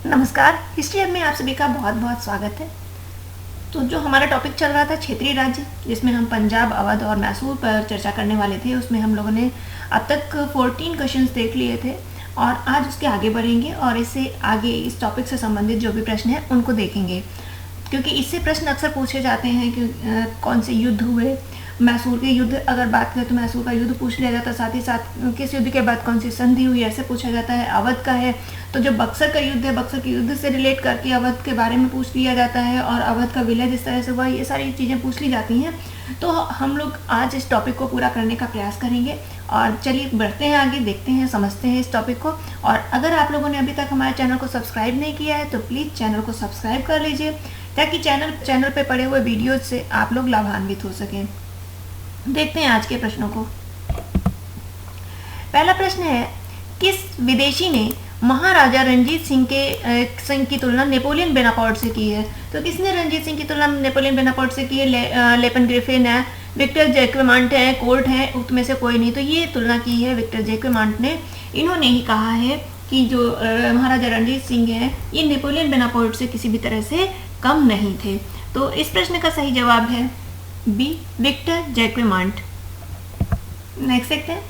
नमस्कार। History hub में आप सभी का बहुत बहुत स्वागत है। तो जो हमारा टॉपिक चल रहा था क्षेत्रीय राज्य, जिसमें हम पंजाब, अवध और मैसूर पर चर्चा करने वाले थे, उसमें हम लोगों ने अब तक 14 क्वेश्चंस देख लिए थे और आज उसके आगे बढ़ेंगे और इससे आगे इस टॉपिक से संबंधित जो भी प्रश्न हैं उनको देखेंगे, क्योंकि इससे प्रश्न अक्सर पूछे जाते हैं कि कौन से युद्ध हुए। मैसूर के युद्ध अगर बात करें तो मैसूर का युद्ध पूछ लिया जाता है, साथ ही साथ किस युद्ध के बाद कौन सी संधि हुई ऐसे पूछा जाता है। अवध का है तो जो बक्सर का युद्ध है, बक्सर के युद्ध से रिलेट करके अवध के बारे में पूछ लिया जाता है और अवध का विलय जिस तरह से हुआ, ये सारी चीज़ें पूछ ली जाती हैं। तो हम लोग आज इस टॉपिक को पूरा करने का प्रयास करेंगे और चलिए बढ़ते हैं आगे, देखते हैं, समझते हैं इस टॉपिक को। और अगर आप लोगों ने अभी तक हमारे चैनल को सब्सक्राइब नहीं किया है तो प्लीज़ चैनल को सब्सक्राइब कर लीजिए, ताकि चैनल पे पड़े हुए वीडियोज से आप लोग लाभान्वित हो सकें। देखते हैं आज के प्रश्नों को। पहला प्रश्न है, किस विदेशी ने महाराजा रणजीत सिंह की तुलना नेपोलियन बोनापार्ट से की है? तो किसने रणजीत सिंह की तुलना नेपोलियन बोनापार्ट से की है? लेपन ग्रिफिन है, विक्टर जैक्वेमांट है, कोर्ट है, उसमें से कोई नहीं। तो ये तुलना की है विक्टर जैक्वेमांट ने। इन्होंने ही कहा है कि जो महाराजा रणजीत सिंह है ये नेपोलियन बोनापार्ट से किसी भी तरह से कम नहीं थे। तो इस प्रश्न का सही जवाब है बी, विक्टर जैक्वेमांट। नेक्स्ट देखते हैं,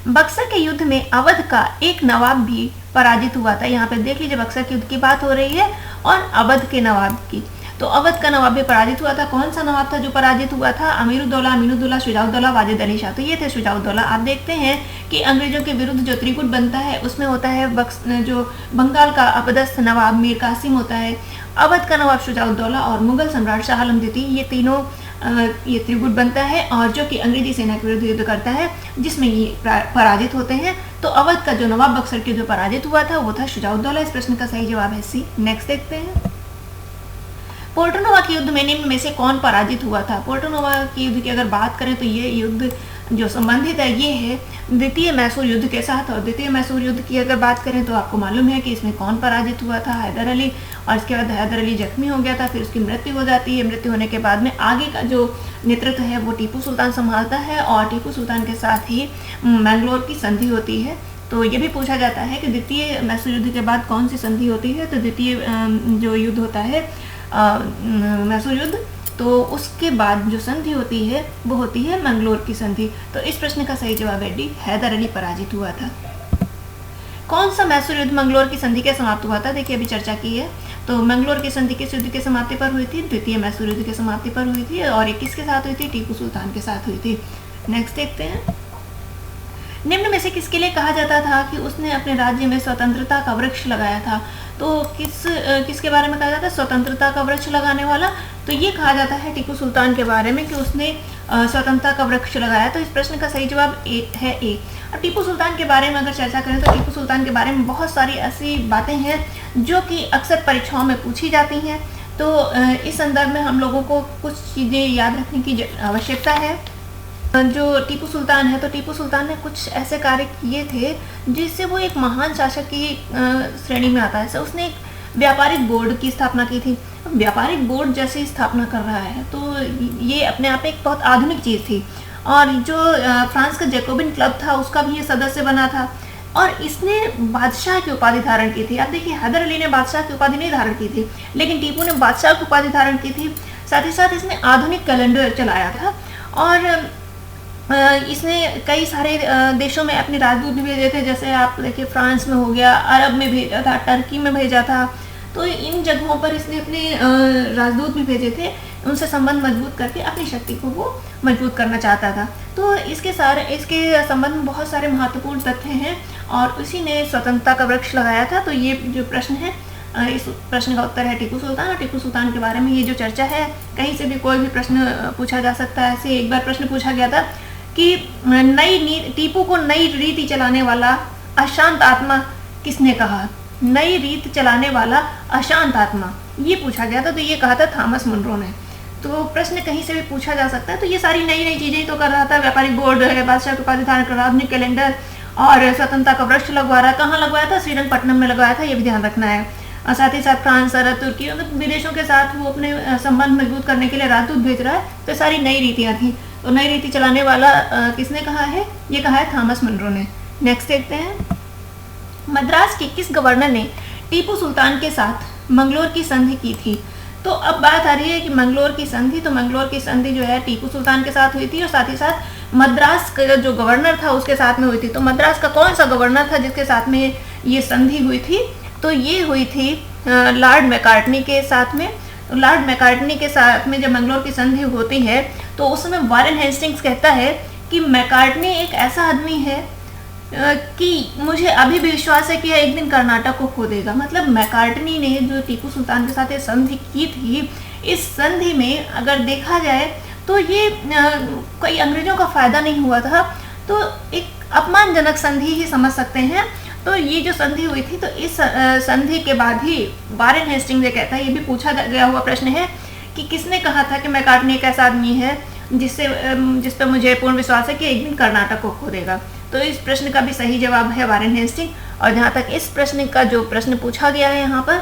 बक्सर के युद्ध में अवध का एक नवाब भी पराजित हुआ था। यहाँ पे देख लीजिए, बक्सर के युद्ध की बात हो रही है और अवध के नवाब की। तो अवध का नवाब भी पराजित हुआ था। कौन सा नवाब था जो पराजित हुआ था? अमीरुद्दौला, अमीनुद्दौला, शुजाउद्दौला, वाजिद अली शाह। तो ये थे शुजाउद्दौला। आप देखते हैं कि अंग्रेजों के विरुद्ध जो त्रिकूट बनता है उसमें होता है जो बंगाल का अपदस्थ नवाब मीर कासिम होता है, अवध का नवाब शुजाउद्दौला और मुगल सम्राट शाह आलम द्वितीय, ये तीनों ये त्रिकूट बनता है और जो कि अंग्रेजी सेना के विरुद्ध युद्ध करता है, जिसमें ये पराजित होते हैं। तो अवध का जो नवाब बक्सर के जो पराजित हुआ था वो था शुजाउद्दौला। इस प्रश्न का सही जवाब है सी। नेक्स्ट देखते हैं, पोर्टोनोवा के युद्ध में निम्न में से कौन पराजित हुआ था? पोर्टोनोवा के युद्ध की अगर बात करें तो ये युद्ध जो संबंधित है ये है द्वितीय मैसूर युद्ध के साथ। और द्वितीय मैसूर युद्ध की अगर बात करें तो आपको मालूम है कि इसमें कौन पराजित हुआ था? हैदर अली। और इसके बाद हैदर अली जख्मी हो गया था, फिर उसकी मृत्यु हो जाती है। मृत्यु होने के बाद में आगे का जो नेतृत्व है वो टीपू सुल्तान संभालता है और टीपू सुल्तान के साथ ही मैंगलोर की संधि होती है। तो ये भी पूछा जाता है कि द्वितीय मैसूर युद्ध के बाद कौन सी संधि होती है? तो द्वितीय जो युद्ध होता है मैसूर युद्ध, तो उसके बाद जो संधि होती है वो होती है मैंगलोर की संधि। तो इस प्रश्न का सही जवाब है डी, हैदर अली पराजित हुआ था। कौन सा मैसूर युद्ध मंगलोर की संधि के समाप्त हुआ था? देखिए अभी चर्चा की है। तो मंगलोर की संधि किस युद्ध के समाप्ति पर हुई थी? द्वितीय मैसूर युद्ध के समाप्ति पर हुई थी। और ये किसके साथ हुई थी? टीपू सुल्तान के साथ हुई थी। नेक्स्ट देखते हैं, निम्न में से किसके लिए कहा जाता था कि उसने अपने राज्य में स्वतंत्रता का वृक्ष लगाया था? तो किसके बारे में कहा जाता है स्वतंत्रता का वृक्ष लगाने वाला? तो ये कहा जाता है टीपू सुल्तान के बारे में कि उसने स्वतंत्रता का वृक्ष लगाया। तो इस प्रश्न का सही जवाब है ए। और टीपू सुल्तान के बारे में अगर चर्चा करें तो टीपू सुल्तान के बारे में बहुत सारी ऐसी बातें हैं जो कि अक्सर परीक्षाओं में पूछी जाती हैं। तो इस संदर्भ में हम लोगों को कुछ चीज़ें याद रखने की आवश्यकता है। जो टीपू सुल्तान है, तो टीपू सुल्तान ने कुछ ऐसे कार्य किए थे जिससे वो एक महान शासक की श्रेणी में आता है। तो उसने एक व्यापारिक बोर्ड की स्थापना की थी। व्यापारिक बोर्ड जैसी स्थापना कर रहा है तो ये अपने आप में एक बहुत आधुनिक चीज़ थी। और जो फ्रांस का जैकोबिन क्लब था उसका भी ये सदस्य बना था और इसने बादशाह की उपाधि धारण की थी। अब देखिए, हैदर अली ने बादशाह की उपाधि नहीं धारण की थी, लेकिन टीपू ने बादशाह की उपाधि धारण की थी। साथ ही साथ इसने आधुनिक कैलेंडर चलाया था और इसने कई सारे देशों में अपने राजदूत भी भेजे थे। जैसे आप देखिए, फ्रांस में हो गया, अरब में भेजा था, टर्की में भेजा था। तो इन जगहों पर इसने अपने राजदूत भी भेजे थे, उनसे संबंध मजबूत करके अपनी शक्ति को वो मजबूत करना चाहता था। तो इसके संबंध में बहुत सारे महत्वपूर्ण तथ्य हैं और उसी ने स्वतंत्रता का वृक्ष लगाया था। तो ये जो प्रश्न है, इस प्रश्न का उत्तर है टीपू सुल्तान। और टीपू सुल्तान के बारे में ये जो चर्चा है, कहीं से भी कोई भी प्रश्न पूछा जा सकता है। ऐसे एक बार प्रश्न पूछा गया था कि टीपू को नई रीति चलाने वाला अशांत आत्मा किसने कहा? नई रीत चलाने वाला अशांत आत्मा, ये पूछा गया था। तो ये कहा था थॉमस मुनरो ने। तो प्रश्न कहीं से भी पूछा जा सकता है। तो ये सारी नई नई चीज़ें तो कर रहा था। व्यापारिक बोर्ड, बादशाह की उपाधि धारण कर रहा, आधुनिक कैलेंडर और स्वतंत्रता का वृक्ष लगवा रहा। कहाँ लगवाया था? श्रीरंगपट्टनम में लगवाया था, ये भी ध्यान रखना है। और साथ ही साथ फ्रांस, अरब, तुर्की, विदेशों के साथ वो अपने संबंध मजबूत करने के लिए राजदूत भेज रहा है। तो सारी नई रीतियाँ थी। तो नई रीति चलाने वाला किसने कहा है? ये कहा है थॉमस मुनरो ने। नेक्स्ट देखते हैं, मद्रास के किस गवर्नर ने टीपू सुल्तान के साथ मंगलोर की संधि की थी। तो अब बात आ रही है कि मंगलोर की संधि, तो मंगलोर की संधि जो है टीपू सुल्तान के साथ हुई थी और साथ ही साथ मद्रास का जो गवर्नर था उसके साथ में हुई थी। तो मद्रास का कौन सा गवर्नर था जिसके साथ में ये संधि हुई थी? तो ये हुई थी लॉर्ड मैकार्टनी के साथ में। लॉर्ड मैकार्टनी के साथ में जब मंगलोर की संधि होती है तो उस समय वारेन हेस्टिंग्स कहता है कि मैकार्टनी एक ऐसा आदमी है कि मुझे अभी भी विश्वास है कि यह एक दिन कर्नाटक को खो देगा। मतलब मैकार्टनी ने जो टीपू सुल्तान के साथ ये संधि की थी, इस संधि में अगर देखा जाए तो ये कोई अंग्रेजों का फायदा नहीं हुआ था, तो एक अपमानजनक संधि ही समझ सकते हैं। तो ये जो संधि हुई थी, तो इस संधि के बाद ही वारेन हेस्टिंग्स ये कहता है, ये भी पूछा गया हुआ प्रश्न है कि किसने कहा था कि मैकार्टनी एक ऐसा आदमी है जिस पर मुझे पूर्ण विश्वास है कि एक दिन कर्नाटक को खो देगा। तो इस प्रश्न का भी सही जवाब है वारेन हेस्टिंग। और जहाँ तक इस प्रश्न का जो प्रश्न पूछा गया है यहाँ पर,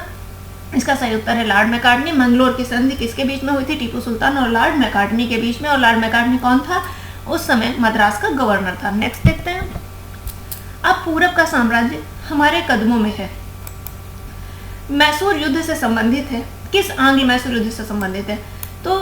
इसका सही उत्तर है लॉर्ड मैकार्टनी। मंगलोर की संधि किसके बीच में हुई थी? टीपू सुल्तान और लॉर्ड मैकार्टनी के बीच में। और लॉर्ड मैकार्टनी कौन था? उस समय मद्रास का गवर्नर था। नेक्स्ट देखते हैं। अब पूरब का साम्राज्य हमारे कदमों में है, मैसूर युद्ध से संबंधित है। किस आंग्ल मैसूर युद्ध से संबंधित है? तो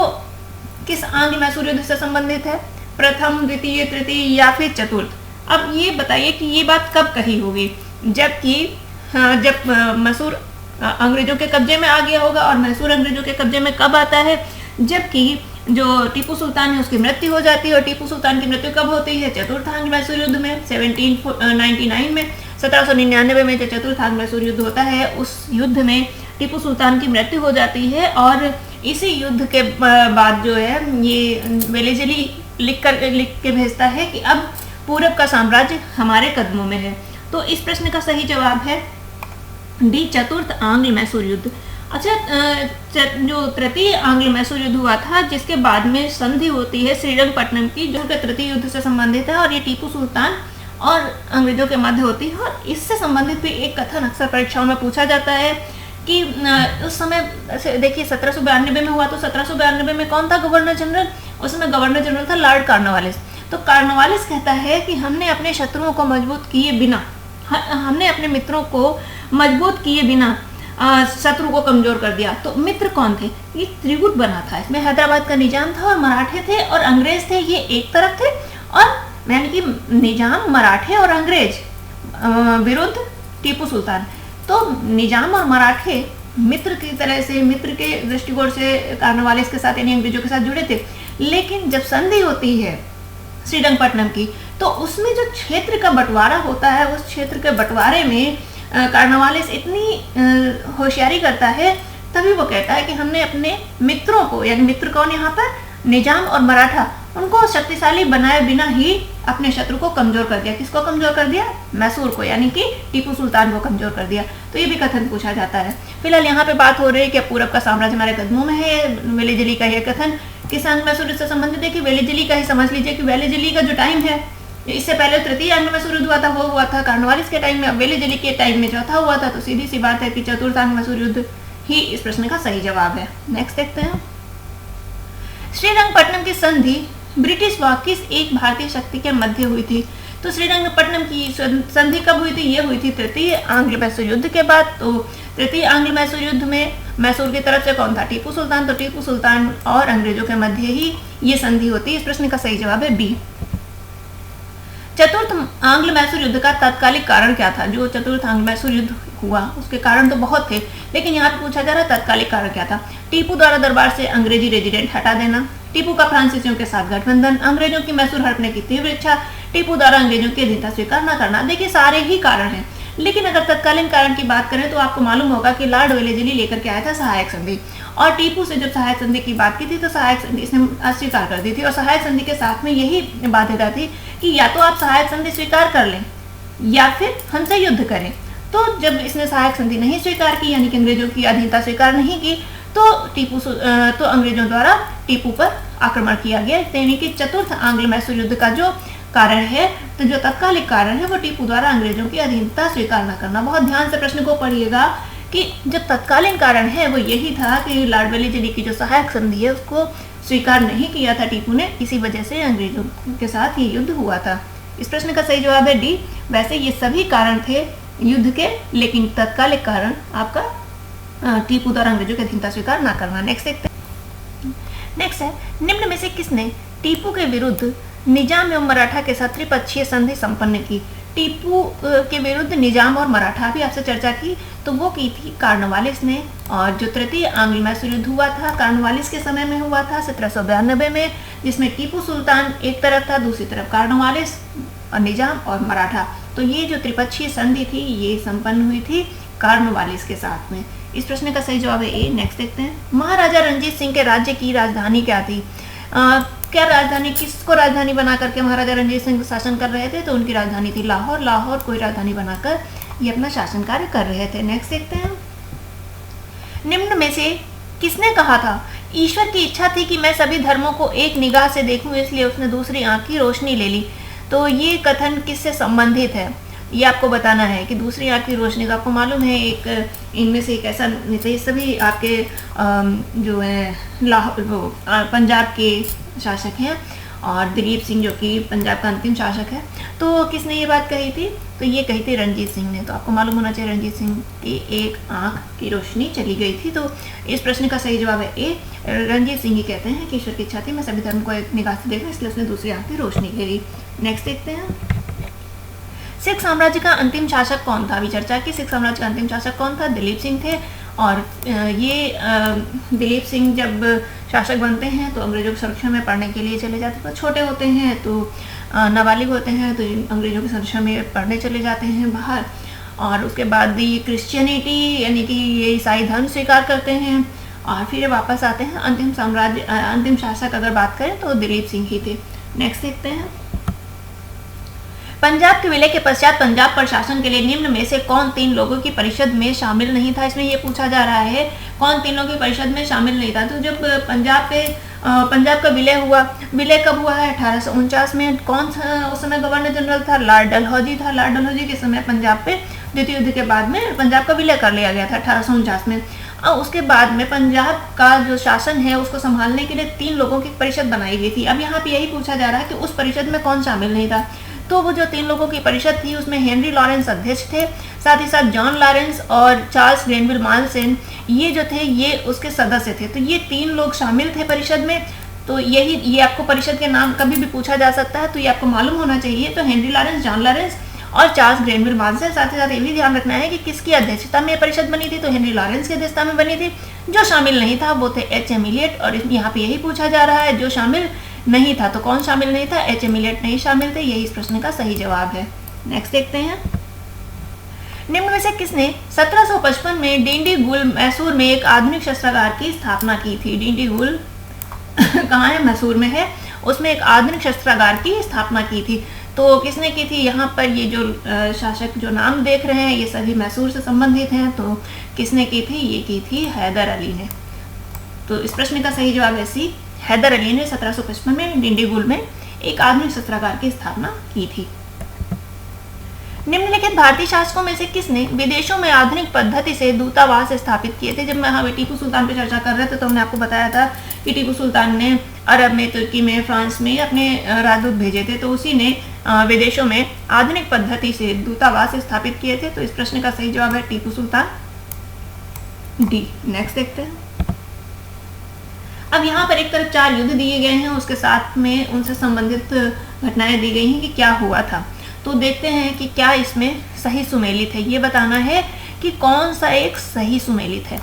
किस आंग्ल मैसूर युद्ध से संबंधित है? प्रथम, द्वितीय, तृतीय या फिर चतुर्थ? अब ये बताइए कि ये बात कब कही होगी? जब मैसूर अंग्रेजों के कब्जे में आ गया होगा। और मैसूर अंग्रेजों के कब्जे में कब आता है? जबकि जो टीपू सुल्तान है उसकी मृत्यु हो जाती है। और टीपू सुल्तान की मृत्यु कब होती है? चतुर्थ आंग्ल मैसूर युद्ध में 1799 में। 1799 में जो चतुर्थ आंग्ल मैसूर युद्ध होता है, उस युद्ध में टीपू सुल्तान की मृत्यु हो जाती है। और इसी युद्ध के बाद जो है ये वेलेजली लिख के भेजता है कि अब पूरब का साम्राज्य हमारे कदमों में है। तो इस प्रश्न का सही जवाब है डी, चतुर्थ आंग्ल मैसूर युद्ध। अच्छा, जो तृतीय आंग्ल मैसूर युद्ध हुआ था, जिसके बाद में संधि होती है श्रीरंगपट्टनम की, जो कि तृतीय युद्ध से संबंधित है और ये टीपू सुल्तान और अंग्रेजों के मध्य होती है। और इससे संबंधित भी एक कथन अक्सर परीक्षाओं में पूछा जाता है कि उस समय देखिए 1792 में हुआ, तो 1792 में कौन था गवर्नर जनरल? उस समय गवर्नर जनरल था लॉर्ड कॉर्नवालिस। तो कॉर्नवालिस कहता है कि हमने अपने शत्रुओं को मजबूत किए बिना, हमने अपने मित्रों को मजबूत किए बिना शत्रु को कमजोर कर दिया। तो मित्र कौन थे? ये त्रिगुट बना था। इसमें हैदराबाद का निजाम था और मराठे थे और अंग्रेज थे, ये एक तरफ थे। और यानी कि निजाम, मराठे और अंग्रेज विरुद्ध टीपू सुल्तान। तो निजाम और मराठे मित्र की तरह से, मित्र के दृष्टिकोण से कॉर्नवालिस के साथ यानी अंग्रेजों के साथ जुड़े थे। लेकिन जब संधि होती है श्रीरंगपट्टनम की, तो उसमें जो क्षेत्र का बंटवारा होता है, उस क्षेत्र के बंटवारे में कॉर्नवालिस इतनी होशियारी करता है, तभी वो कहता है कि हमने अपने मित्रों को, यानी मित्र कौन यहाँ पर? निजाम और मराठा, उनको शक्तिशाली बनाए बिना ही अपने शत्रु को कमजोर कर दिया। किसको कमजोर कर दिया? मैसूर को, यानी कि टीपू सुल्तान को कमजोर कर दिया। तो ये भी कथन पूछा जाता है। फिलहाल यहाँ पे बात हो रही है कि पूरब का साम्राज्य हमारे कदमों में है। वेलेजली का यह कथन किस आंग्ल मैसूर से संबंधित है? कि वेलेजली का ही समझ लीजिए कि वेलेजली का जो टाइम है, इससे पहले तृतीय आंग्ल मैसूर युद्ध हुआ था, वो हुआ था कॉर्नवालिस के टाइम में। अब वेलेजली के टाइम में चौथा हुआ था। तो सीधी सी बात है कि चतुर्थ आंग्ल मैसूर युद्ध ही इस प्रश्न का सही जवाब है। नेक्स्ट देखते हैं। श्रीरंगपट्टनम की संधि ब्रिटिश व किस एक भारतीय शक्ति के मध्य हुई थी? तो श्रीरंगपट्टनम की संधि कब हुई थी? ये हुई थी तृतीय आंग्ल मैसूर युद्ध के बाद। तो तृतीय आंग्ल मैसूर युद्ध में मैसूर की तरफ से कौन था? टीपू सुल्तान। तो टीपू सुल्तान और अंग्रेजों के मध्य ही ये संधि होती है। इस प्रश्न का सही जवाब है बी। चतुर्थ आंग्ल मैसूर युद्ध का तात्कालिक कारण क्या था? जो चतुर्थ आंग्ल मैसूर युद्ध हुआ उसके कारण तो बहुत थे, लेकिन यहाँ पे पूछा जा रहा है तात्कालिक कारण क्या था। टीपू द्वारा दरबार से अंग्रेजी रेजिडेंट हटा देना, टीपू का फ्रांसीसियों के साथ गठबंधन, अंग्रेजों की मैसूर हड़पने की तीव्र इच्छा, टीपू द्वारा अंग्रेजों की अधीनता स्वीकार न करना। देखिए सारे ही कारण हैं, लेकिन अगर तत्कालीन कारण की बात करें तो आपको मालूम होगा कि लॉर्ड वेलेजली लेकर के आया था सहायक संधि। और टीपू से जब सहायक संधि की बात की थी तो सहायक संधि इसने अस्वीकार कर दी थी। और सहायक संधि के साथ में यही बाध्यता थी कि या तो आप सहायक संधि स्वीकार कर लें या फिर हमसे युद्ध करें। तो जब इसने सहायक संधि नहीं स्वीकार की, यानी कि अंग्रेजों की अधीनता स्वीकार नहीं की, तो अंग्रेजों द्वारा टीपू पर आक्रमण किया गया। यानी कि चतुर्थ आंग्ल मैसूर युद्ध का जो कारण है, तो जो तत्कालिक कारण है वो टीपू द्वारा अंग्रेजों की अधीनता स्वीकार न करना। बहुत ध्यान से प्रश्न को पढ़िएगा कि जो तत्कालीन कारण है वो यही था कि लॉर्ड वेलेजली की जो सहायक संधि है उसको स्वीकार नहीं किया था टीपू ने, इसी वजह से अंग्रेजों के साथ ये युद्ध हुआ था। इस प्रश्न का सही जवाब है डी। वैसे ये सभी कारण थे युद्ध के, लेकिन तत्कालिक कारण आपका टीपू द्वारा अंग्रेजों के अधीनता स्वीकार ना करना। नेक्स्ट देखते हैं। नेक्स्ट है, निम्न में से किसने टीपू के विरुद्ध निजाम एवं मराठा के साथ त्रिपक्षीय संधि संपन्न की? टीपू के विरुद्ध निजाम और मराठा भी आपसे चर्चा की, तो वो की थी कॉर्नवालिस ने। और जो तृतीय आंग्ल मैसूर युद्ध हुआ था कॉर्नवालिस के समय में हुआ था 1792 में, जिसमें टीपू सुल्तान एक तरफ था, दूसरी तरफ कॉर्नवालिस और निजाम और मराठा। तो ये जो त्रिपक्षीय संधि थी ये संपन्न हुई थी कॉर्नवालिस के साथ में। इस प्रश्न का सही जवाब है ए। नेक्स्ट देखते हैं। महाराजा रणजीत सिंह के राज्य की राजधानी क्या थी? क्या राजधानी, किसको राजधानी बना करके महाराजा रणजीत सिंह शासन कर रहे थे? तो उनकी राजधानी थी लाहौर। लाहौर को राजधानी बनाकर ये अपना शासन कार्य कर रहे थे। नेक्स्ट देखते हैं। निम्न में से किसने कहा था ईश्वर की इच्छा थी कि मैं सभी धर्मों को एक निगाह से देखूं, इसलिए उसने दूसरी आंख की रोशनी ले ली? तो ये कथन किससे संबंधित है ये आपको बताना है कि दूसरी आंख की रोशनी, तो आपको मालूम है एक इनमें से एक ऐसा, ये सभी आपके जो है पंजाब के शासक हैं और दिलीप सिंह जो कि पंजाब का अंतिम शासक है। तो किसने ये बात कही थी? तो ये कही थी रणजीत सिंह ने। तो आपको मालूम होना चाहिए रणजीत सिंह की एक आंख की रोशनी चली गई थी। तो इस प्रश्न का सही जवाब है ए। रणजीत सिंह ही कहते हैं कि ईश्वर की इच्छा थी मैं सभी धर्म को एक निगाह से देखूं, इसलिए उसने दूसरी आंख की रोशनी ले ली। नेक्स्ट देखते हैं। सिख साम्राज्य का अंतिम शासक कौन था? अभी चर्चा की सिख साम्राज्य का अंतिम शासक कौन था? दिलीप सिंह थे। और ये दिलीप सिंह जब शासक बनते हैं तो अंग्रेजों की संरक्षण में पढ़ने के लिए चले जाते हैं। छोटे होते हैं तो नाबालिग होते हैं तो अंग्रेजों की संरक्षण में पढ़ने चले जाते हैं बाहर। और उसके बाद ये क्रिश्चियनिटी यानी कि ये ईसाई धर्म स्वीकार करते हैं और फिर वापस आते हैं। अंतिम शासक अगर बात करें तो दिलीप सिंह ही थे। नेक्स्ट देखते हैं। पंजाब के विलय के पश्चात पंजाब पर शासन के लिए निम्न में से कौन 3 लोगों की परिषद में शामिल नहीं था? इसमें यह पूछा जा रहा है कौन 3 लोगों की परिषद में शामिल नहीं था। तो जब पंजाब का विलय हुआ, विलय कब हुआ है? 1849 में। कौन उस समय गवर्नर जनरल था? लॉर्ड डलहौजी था। लॉर्ड डलहौजी के समय पंजाब पे द्वितीय युद्ध के बाद में पंजाब का विलय कर लिया गया था 1849 में। और उसके बाद में पंजाब का जो शासन है उसको संभालने के लिए 3 लोगों की परिषद बनाई गई थी। अब यहाँ पे यही पूछा जा रहा है कि उस परिषद में कौन शामिल नहीं था? तो वो जो 3 लोगों की परिषद थी उसमें हेनरी लॉरेंस अध्यक्ष थे, साथ ही साथ जॉन लॉरेंस और चार्ल्स ग्रेनविल मालसेन ये जो थे ये उसके सदस्य थे। तो ये 3 लोग शामिल थे परिषद में। तो ये आपको परिषद के नाम कभी भी पूछा जा सकता है, तो ये आपको मालूम होना चाहिए। तो हेनरी लॉरेंस, जॉन लॉरेंस और चार्ल्स ग्रेनविल मालसेन। साथ ही साथ ये भी ध्यान रखना है कि किसकी अध्यक्षता में परिषद बनी थी? तो हेनरी लॉरेंस की अध्यक्षता में बनी थी। जो शामिल नहीं था वो थे एच.एम. इलियट। और यहाँ पे यही पूछा जा रहा है जो शामिल नहीं था। तो कौन शामिल नहीं था? एच.एम. इलियट नहीं शामिल थे। यही इस प्रश्न का सही जवाब है। नेक्स्ट देखते हैं। निम्न में से किसने 1755 में डिंडीगुल मैसूर में एक आधुनिक शस्त्रागार की स्थापना की थी? डिंडीगुल कहाँ है? मैसूर में है। उसमें एक आधुनिक शस्त्रागार की स्थापना की थी। तो किसने की थी? यहाँ पर ये जो शासक जो नाम देख रहे हैं ये सभी मैसूर से संबंधित हैं। तो किसने की थी? ये की थी हैदर अली ने। तो इस प्रश्न का सही जवाब है सी। हैदर अली ने 1755 में डिंडीगुल में एक आधुनिक शस्त्रागार की स्थापना की थी। निम्नलिखित भारतीय शासकों में से किसने विदेशों में आधुनिक पद्धति से दूतावास स्थापित किए थे? जब मैं यहाँ टीपू सुल्तान पर चर्चा कर रहे थे तो हमने आपको बताया था कि टीपू सुल्तान ने अरब में, तुर्की में, फ्रांस में अपने राजदूत भेजे थे। तो उसी ने विदेशों में आधुनिक पद्धति से दूतावास स्थापित किए थे। तो इस प्रश्न का सही जवाब है टीपू सुल्तान, डी। नेक्स्ट देखते हैं। अब यहाँ पर एक तरफ 4 युद्ध दिए गए हैं, उसके साथ में उनसे संबंधित घटनाएं दी गई हैं कि क्या हुआ था। तो देखते हैं कि क्या इसमें सही सुमेलित है। ये बताना है कि कौन सा एक सही सुमेलित है।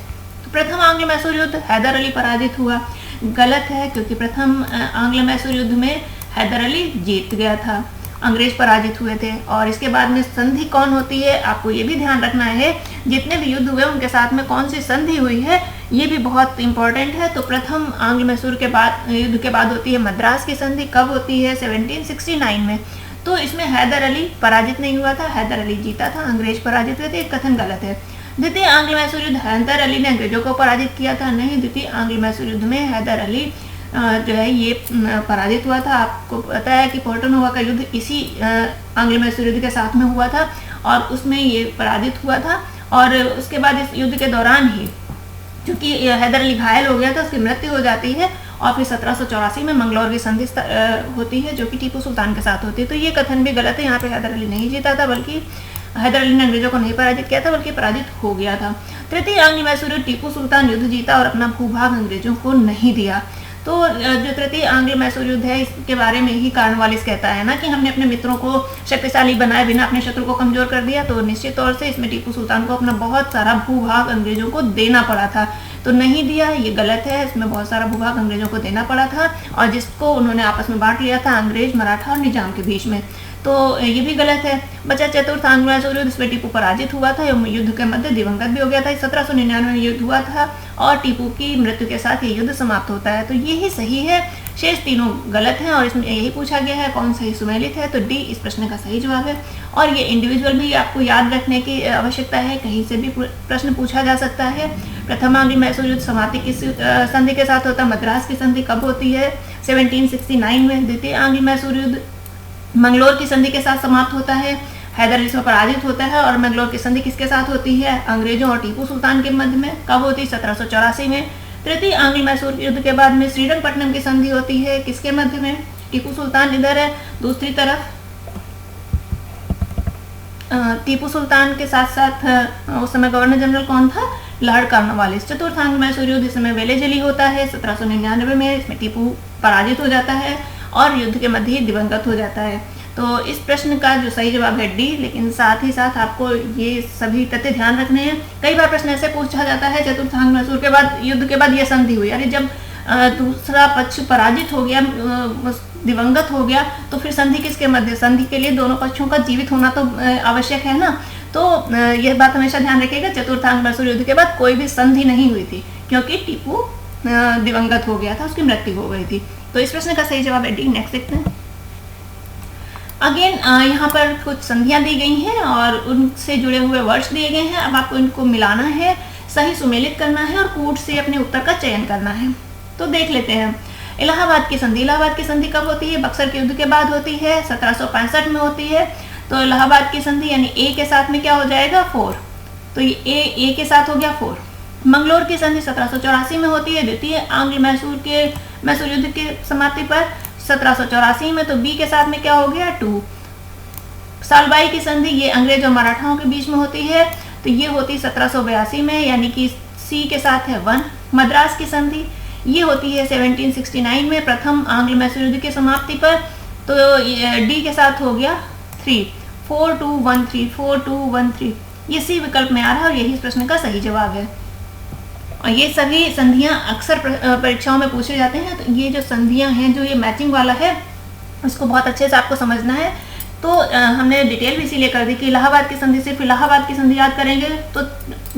तो प्रथम आंग्ल मैसूर युद्ध, हैदर अली पराजित हुआ। गलत है, क्योंकि प्रथम आंग्ल मैसूर युद्ध में हैदर अली जीत गया था, अंग्रेज पराजित हुए थे। और इसके बाद में संधि कौन होती है, आपको ये भी ध्यान रखना है। जितने भी युद्ध हुए उनके साथ में कौन सी संधि हुई है ये भी बहुत इंपॉर्टेंट है। तो प्रथम आंग्ल मैसूर के बाद युद्ध के बाद होती है मद्रास की संधि। कब होती है? 1769 में। तो इसमें हैदर अली पराजित नहीं हुआ था, हैदर अली जीता था, अंग्रेज पराजित हुए थे। कथन गलत है। द्वितीय आंग्ल मैसूर युद्ध हैदर अली ने अंग्रेजों को पराजित किया था, नहीं। द्वितीय आंग्ल मैसूर युद्ध में हैदर अली जो है ये पराजित हुआ था। आपको पता है कि पोर्टनोवा का युद्ध इसी आंग्ल मैसूर युद्ध के साथ में हुआ था और उसमें ये पराजित हुआ था। और उसके बाद इस युद्ध के दौरान ही क्योंकि हैदर अली घायल हो गया था, उसकी मृत्यु हो जाती है और फिर 1784 में मंगलौर की संधि होती है जो कि टीपू सुल्तान के साथ होती है। तो ये कथन भी गलत है। यहाँ पे हैदर अली नहीं जीता था बल्कि हैदर अली ने अंग्रेजों को नहीं पराजित किया था बल्कि पराजित हो गया था। तृतीय आंग्ल मैसूर युद्ध, टीपू सुल्तान युद्ध जीता और अपना भूभाग अंग्रेजों को नहीं दिया। तो जो तृतीय आंग्ल मैसूर युद्ध है इसके बारे में ही कार्नवालिस कहता है ना कि हमने अपने मित्रों को शक्तिशाली बनाए बिना अपने शत्रु को कमजोर कर दिया। तो निश्चित तौर से इसमें टीपू सुल्तान को अपना बहुत सारा भूभाग अंग्रेजों को देना पड़ा था, तो नहीं दिया, ये गलत है। इसमें बहुत सारा भूभाग अंग्रेजों को देना पड़ा था और जिसको उन्होंने आपस में बांट लिया था अंग्रेज, मराठा और निजाम के बीच में, तो ये भी गलत है। बचा चतुर्थ आंग्ल मैसूर युद्ध, इसमें टीपू पराजित हुआ था, युद्ध के मध्य दिवंगत भी हो गया था। 1799 में युद्ध हुआ था और टीपू की मृत्यु के साथ ये युद्ध समाप्त होता है। तो ये ही सही है, शेष तीनों गलत हैं और इसमें यही पूछा गया है कौन सही सुमेलित है, तो डी इस प्रश्न का सही जवाब है। और ये इंडिविजुअल भी आपको याद रखने की आवश्यकता है, कहीं से भी प्रश्न पूछा जा सकता है। प्रथम आंग्ल मैसूर युद्ध समाप्ति किस संधि के साथ होता है? मद्रास की संधि कब होती है? 1769 में। द्वितीय आंग्ल मैसूर युद्ध मंगलोर की संधि के साथ समाप्त होता है, हैदर अली इसमें पराजित होता है। और मंगलोर की संधि किसके साथ होती है? अंग्रेजों और टीपू सुल्तान के मध्य में। कब होती है? 1784 में। तृतीय आंग्ल मैसूर युद्ध के बाद में श्रीरंगपट्टनम की संधि होती है, किसके मध्य में? टीपू सुल्तान इधर है, दूसरी तरफ टीपू सुल्तान के साथ साथ उस समय गवर्नर जनरल कौन था? Lord Cornwallis. चतुर्थ आंग्ल मैसूर युद्ध, इस समय वेलेजली होता है 1799 में। इसमें टीपू पराजित हो जाता है और युद्ध के मध्य ही दिवंगत हो जाता है। तो इस प्रश्न का जो सही जवाब है डी, लेकिन साथ ही साथ आपको ये सभी तथ्य ध्यान रखने हैं। कई बार प्रश्न ऐसे पूछा जाता है चतुर्थ आंग्ल मैसूर के बाद युद्ध के बाद ये संधि हुई, अरे जब दूसरा पक्ष पराजित हो गया, दिवंगत हो गया, तो फिर संधि किसके मध्य? संधि के लिए दोनों पक्षों का जीवित होना तो आवश्यक है ना। तो यह बात हमेशा ध्यान रखिएगा, चतुर्थ आंग्ल मैसूर युद्ध के बाद कोई भी संधि नहीं हुई थी क्योंकि टीपू दिवंगत हो गया था, उसकी मृत्यु हो गई थी। तो इस प्रश्न का सही जवाब है डी। नेक्स्ट देखते हैं। अगेन यहाँ पर कुछ संधियां दी गई हैं और उनसे जुड़े हुए वर्ड्स दिए गए हैं। अब आपको इनको मिलाना है, सही सुमेलित करना है और कूट से अपने उत्तर का चयन करना है। तो देख लेते हैं। इलाहाबाद की संधि, इलाहाबाद की संधि कब होती है? बक्सर के युद्ध के बाद होती है, 1765 में होती है। तो इलाहाबाद की संधि यानी ए के साथ में क्या हो जाएगा? 4, तो ये ए के साथ हो गया 4। मंगलोर की संधि 1784 में होती है, द्वितीय आंग्ल मैसूर युद्ध के समाप्ति पर 1784 में, तो बी के साथ में क्या हो गया? 2। सालबाई की संधि ये अंग्रेज और मराठाओं के बीच में होती है, तो ये होती 1782 में, यानी कि सी के साथ है 1। मद्रास की संधि ये होती है 1769 में, प्रथम आंग्ल मैसूर युद्ध की समाप्ति पर, तो डी के साथ हो गया 3। 4213, 4213, ये सी विकल्प में आ रहा है और यही इस प्रश्न का सही जवाब है। और ये सभी संधियां अक्सर परीक्षाओं में पूछे जाते हैं। तो ये जो संधियां हैं, जो ये मैचिंग वाला है, उसको बहुत अच्छे से आपको समझना है। तो हमने डिटेल भी इसीलिए कर दी कि इलाहाबाद की संधि, सिर्फ इलाहाबाद की संधि याद करेंगे तो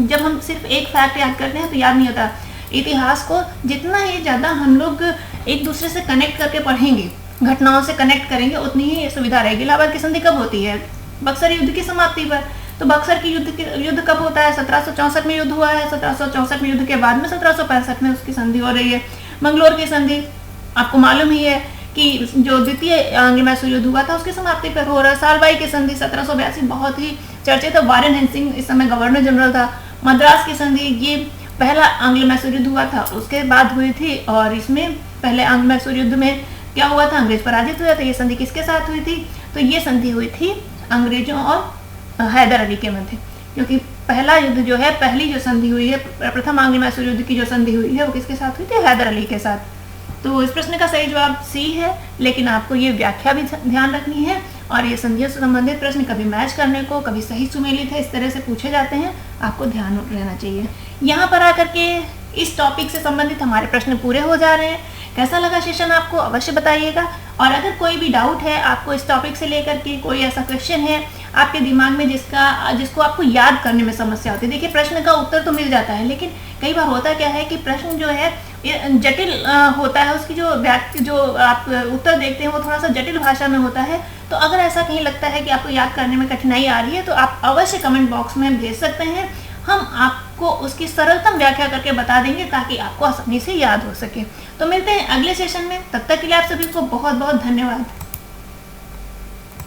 जब हम सिर्फ एक फैक्ट याद करते हैं तो याद नहीं होता। इतिहास को जितना ही ज़्यादा हम लोग एक दूसरे से कनेक्ट करके पढ़ेंगे, घटनाओं से कनेक्ट करेंगे, उतनी ही सुविधा रहेगी। इलाहाबाद की संधि कब होती है? बक्सर युद्ध की समाप्ति पर। तो बक्सर की युद्ध कब होता है? 1764 में युद्ध हुआ है, 1764 में युद्ध के बाद में 1765 में उसकी संधि हो रही है। मंगलोर की संधि आपको मालूम ही है कि जो द्वितीय आंग्ल मैसूर युद्ध हुआ था उसकी समाप्ति पर हो रहा है। सालबाई की संधि 1782 बहुत ही चर्चित है, वारेन हेस्टिंग्स इस समय गवर्नर जनरल था। मद्रास की संधि ये पहला आंग्ल मैसूर युद्ध हुआ था, उसके बाद हुई थी, और इसमें पहले आंग्ल मैसूर युद्ध में क्या हुआ था? अंग्रेज पराजित हुआ था। ये संधि किसके साथ हुई थी? तो ये संधि हुई थी अंग्रेजों और हैदर अली के मध्य, क्योंकि पहला युद्ध जो है, पहली जो संधि हुई है, प्रथम आंग्ल मैसूर युद्ध की जो संधि हुई है वो किसके साथ हुई थी? हैदर अली के साथ। तो इस प्रश्न का सही जवाब सी है, लेकिन आपको ये व्याख्या भी ध्यान रखनी है। और ये संधियों से संबंधित प्रश्न कभी मैच करने को, कभी सही सुमेलित है, इस तरह से पूछे जाते हैं, आपको ध्यान रहना चाहिए। यहाँ पर आकर के इस टॉपिक से संबंधित हमारे प्रश्न पूरे हो जा रहे हैं। कैसा लगा सेशन आपको अवश्य बताइएगा। और अगर कोई भी डाउट है आपको इस टॉपिक से लेकर के, कोई ऐसा क्वेश्चन है आपके दिमाग में जिसको आपको याद करने में समस्या होती है, देखिए प्रश्न का उत्तर तो मिल जाता है, लेकिन कई बार होता क्या है कि प्रश्न जो है जटिल होता है, उसकी जो आप उत्तर देखते हैं वो थोड़ा सा जटिल भाषा में होता है। तो अगर ऐसा कहीं लगता है कि आपको याद करने में कठिनाई आ रही है तो आप अवश्य कमेंट बॉक्स में भेज सकते हैं, हम आपको उसकी सरलतम व्याख्या करके बता देंगे ताकि आपको आसानी से याद हो सके। तो मिलते हैं अगले सेशन में, तब तक के लिए आप सभी को बहुत बहुत धन्यवाद।